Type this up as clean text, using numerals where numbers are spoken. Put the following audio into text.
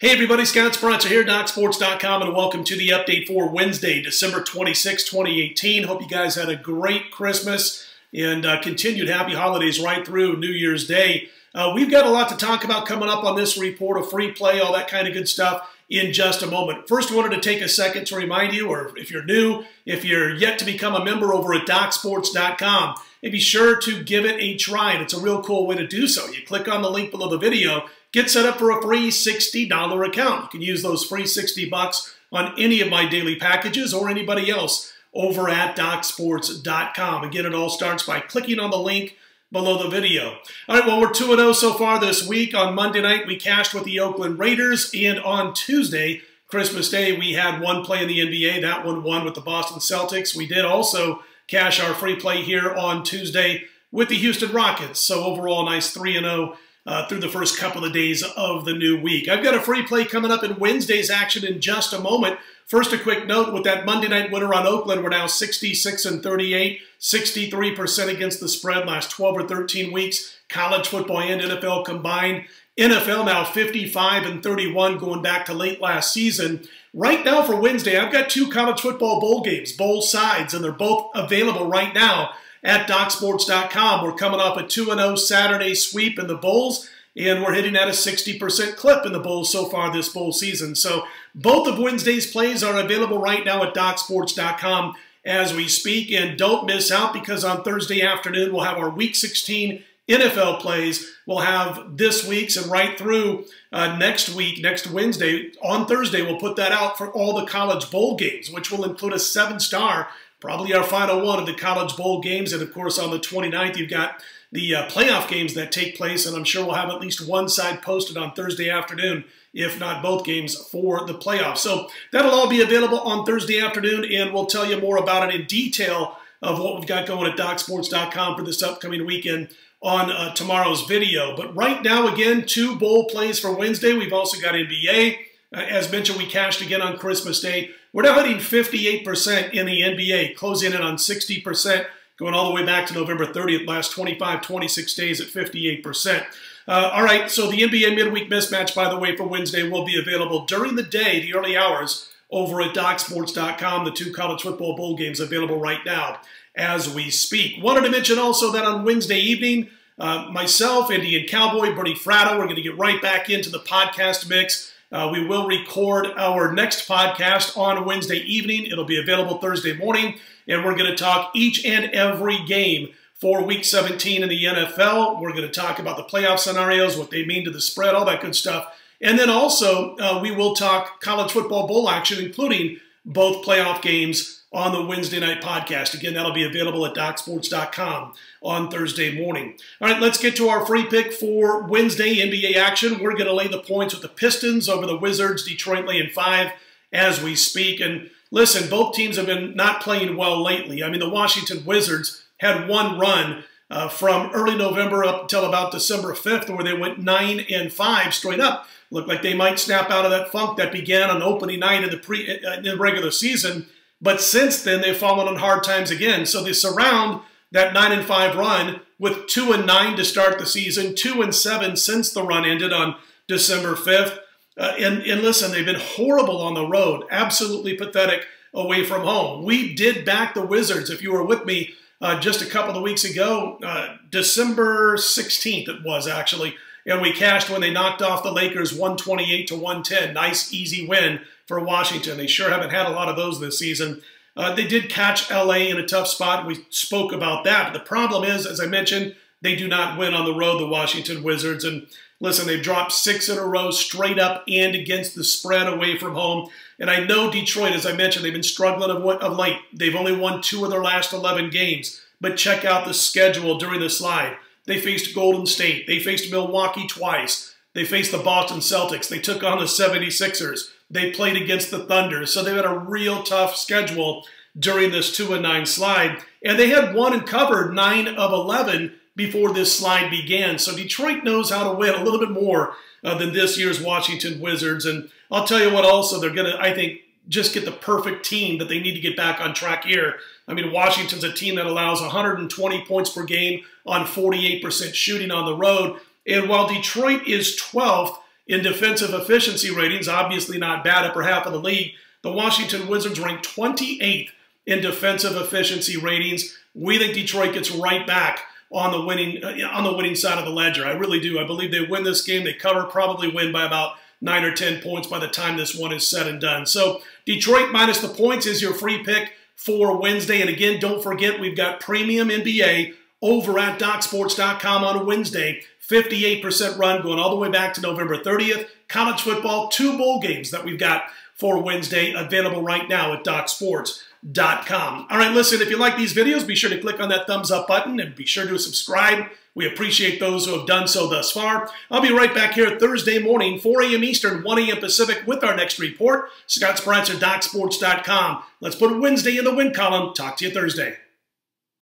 Hey everybody, Scott Spreitzer here, DocSports.com, and welcome to the update for Wednesday, December 26, 2018. Hope you guys had a great Christmas and continued happy holidays right through New Year's Day. We've got a lot to talk about coming up on this report, a free play, all that kind of good stuff in just a moment. First, I wanted to take a second to remind you, or if you're new, if you're yet to become a member over at DocSports.com, and be sure to give it a try. It's a real cool way to do so. You click on the link below the video, get set up for a free $60 account. You can use those free $60 on any of my daily packages or anybody else over at DocSports.com. Again, it all starts by clicking on the link below the video. All right, well, we're 2-0 so far this week. On Monday night, we cashed with the Oakland Raiders, and on Tuesday, Christmas Day, we had one play in the NBA. That one won with the Boston Celtics. We did also cash our free play here on Tuesday with the Houston Rockets. So overall, nice 3-0 through the first couple of days of the new week. I've got a free play coming up in Wednesday's action in just a moment. First, a quick note, with that Monday night winner on Oakland, we're now 66-38, 63% against the spread last 12 or 13 weeks, college football and NFL combined. NFL now 55-31 going back to late last season. Right now for Wednesday, I've got two college football bowl games, both sides, and they're both available right now at DocSports.com. We're coming off a 2-0 Saturday sweep in the bowls, and we're hitting at a 60% clip in the bowls so far this bowl season. So both of Wednesday's plays are available right now at DocSports.com as we speak. And don't miss out, because on Thursday afternoon, we'll have our Week 16 NFL plays. We'll have this week's and right through next week, next Wednesday. On Thursday, we'll put that out for all the college bowl games, which will include a 7-star, probably our final one of the college bowl games. And, of course, on the 29th, you've got the playoff games that take place, and I'm sure we'll have at least one side posted on Thursday afternoon, if not both games, for the playoffs. So that'll all be available on Thursday afternoon, and we'll tell you more about it in detail of what we've got going at DocSports.com for this upcoming weekend on tomorrow's video. But right now, again, two bowl plays for Wednesday. We've also got NBA. As mentioned, we cashed again on Christmas Day. We're now hitting 58% in the NBA, closing in on 60%, going all the way back to November 30th, last 25, 26 days at 58%. All right, so the NBA midweek mismatch, by the way, for Wednesday will be available during the day, the early hours, over at DocSports.com. The two college football bowl games available right now as we speak. Wanted to mention also that on Wednesday evening, myself, Indian Cowboy, Bernie Fratto, we're going to get right back into the podcast mix. We will record our next podcast on Wednesday evening. It'll be available Thursday morning, and we're going to talk each and every game for Week 17 in the NFL. We're going to talk about the playoff scenarios, what they mean to the spread, all that good stuff. And then also, we will talk college football bowl action, including both playoff games on the Wednesday night podcast. Again, that'll be available at DocSports.com on Thursday morning. All right, let's get to our free pick for Wednesday NBA action. We're going to lay the points with the Pistons over the Wizards. Detroit laying 5 as we speak. And listen, both teams have been not playing well lately. I mean, the Washington Wizards had one run from early November up until about December 5th, where they went 9-5 straight up. Looked like they might snap out of that funk that began on opening night in the regular season. But since then, they've fallen on hard times again. So they surround that 9-5 run with 2-9 to start the season, 2-7 since the run ended on December 5th. And listen, they've been horrible on the road, absolutely pathetic away from home. We did back the Wizards, if you were with me just a couple of weeks ago, December 16th it was actually, and we cashed when they knocked off the Lakers 128-110. Nice, easy win for Washington. They sure haven't had a lot of those this season. They did catch LA in a tough spot. We spoke about that. But the problem is, as I mentioned, they do not win on the road, the Washington Wizards. And listen, they've dropped 6 in a row straight up and against the spread away from home. And I know Detroit, as I mentioned, they've been struggling of late. They've only won 2 of their last 11 games. But check out the schedule during the slide. They faced Golden State. They faced Milwaukee twice. They faced the Boston Celtics. They took on the 76ers. They played against the Thunder. So they've had a real tough schedule during this 2-9 slide. And they had won and covered 9 of 11 before this slide began. So Detroit knows how to win a little bit more than this year's Washington Wizards. And I'll tell you what also, they're going to, I think, just get the perfect team that they need to get back on track here. I mean, Washington's a team that allows 120 points per game on 48% shooting on the road. And while Detroit is 12th In defensive efficiency ratings, obviously not bad, upper half of the league, the Washington Wizards ranked 28th in defensive efficiency ratings. We think Detroit gets right back on the winning side of the ledger. I really do. I believe they win this game. They cover, probably win by about 9 or 10 points by the time this one is said and done. So Detroit minus the points is your free pick for Wednesday. And again, don't forget, we've got premium NBA over at DocSports.com on Wednesday. 58% run going all the way back to November 30th. College football, 2 bowl games that we've got for Wednesday available right now at DocSports.com. All right, listen, if you like these videos, be sure to click on that thumbs up button and be sure to subscribe. We appreciate those who have done so thus far. I'll be right back here Thursday morning, 4 a.m. Eastern, 1 a.m. Pacific with our next report. Scott Spreitzer, DocSports.com. Let's put Wednesday in the win column. Talk to you Thursday.